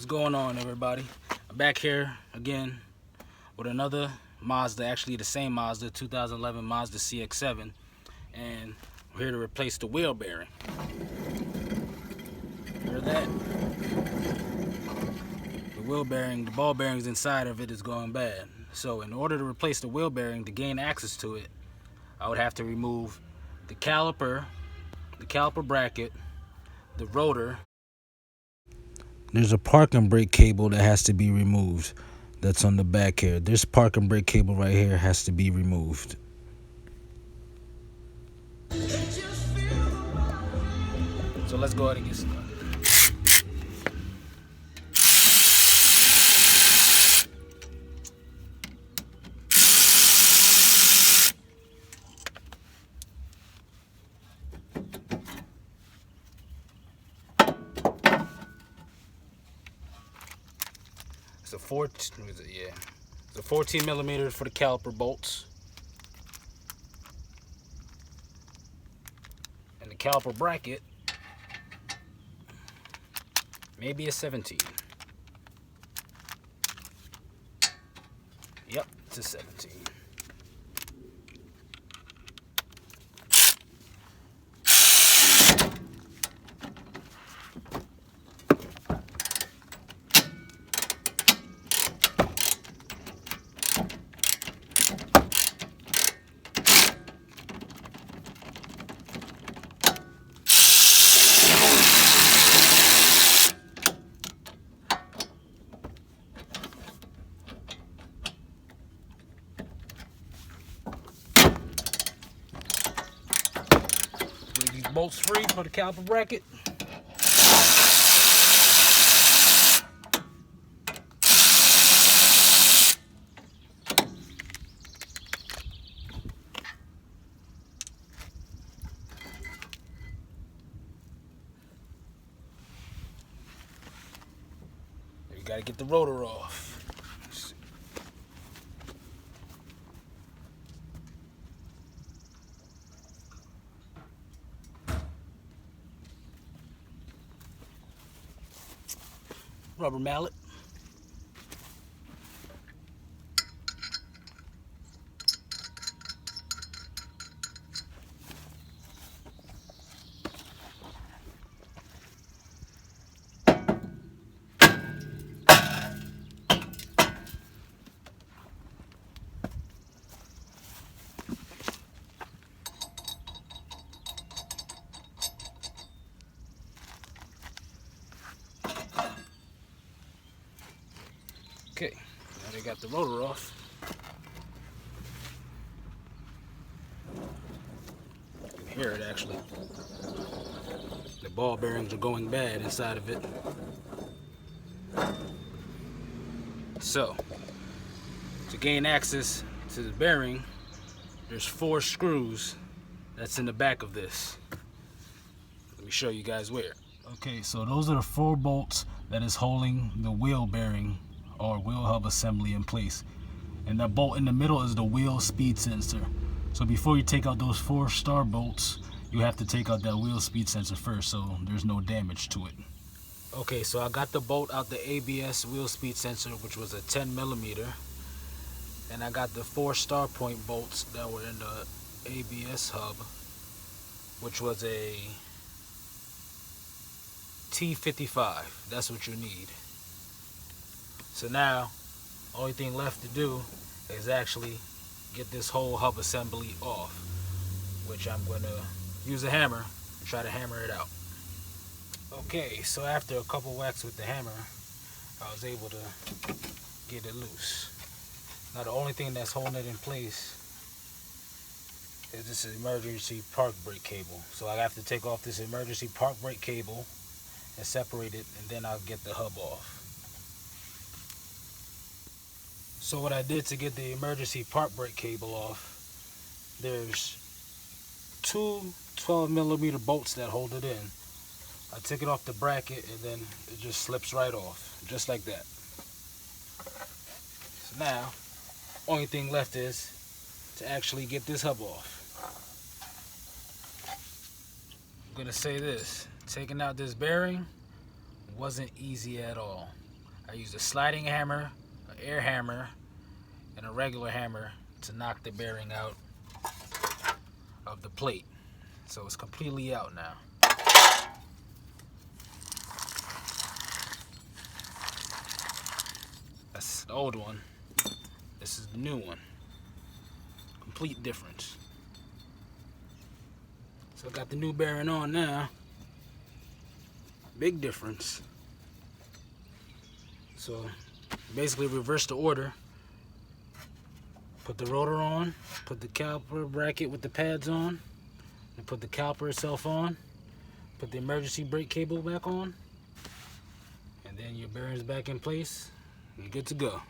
What's going on, everybody? I'm back here again with another Mazda, actually the same Mazda, 2011 Mazda CX-7, and we're here to replace the wheel bearing. Hear that? The wheel bearing, the ball bearings inside of it is going bad. So in order to replace the wheel bearing, to gain access to it, I would have to remove the caliper bracket, the rotor. There's a parking brake cable that has to be removed. That's on the back here. This parking brake cable right here has to be removed. So let's go ahead and get started. It's a 14 millimeters for the caliper bolts, and the caliper bracket maybe a 17. Yep, it's a 17. These bolts free for the caliper bracket. You gotta get the rotor off. Rubber mallet. Okay, now they got the rotor off. You can hear it actually. The ball bearings are going bad inside of it. So, to gain access to the bearing, there's 4 screws that's in the back of this. Let me show you guys where. Okay, so those are the 4 bolts that is holding the wheel bearing or wheel hub assembly in place, and that bolt in the middle is the wheel speed sensor. So before you take out those 4 star bolts, you have to take out that wheel speed sensor first, so there's no damage to it. Okay, so I got the bolt out the ABS wheel speed sensor, which was a 10 millimeter, and I got the 4 star point bolts that were in the ABS hub, which was a T55. That's what you need. So now, only thing left to do is actually get this whole hub assembly off, which I'm going to use a hammer and try to hammer it out. Okay, so after a couple whacks with the hammer, I was able to get it loose. Now the only thing that's holding it in place is this emergency park brake cable. So I have to take off this emergency park brake cable and separate it, and then I'll get the hub off. So what I did to get the emergency park brake cable off, there's 2 12 millimeter bolts that hold it in. I took it off the bracket and then it just slips right off, just like that. So now, only thing left is to actually get this hub off. I'm gonna say this, taking out this bearing wasn't easy at all. I used a sliding hammer, an air hammer, and a regular hammer to knock the bearing out of the plate. So it's completely out now. That's the old one. This is the new one. Complete difference. So I got the new bearing on now. Big difference. So basically reverse the order. Put the rotor on, put the caliper bracket with the pads on, and put the caliper itself on, put the emergency brake cable back on, and then your bearing's back in place, and you're good to go.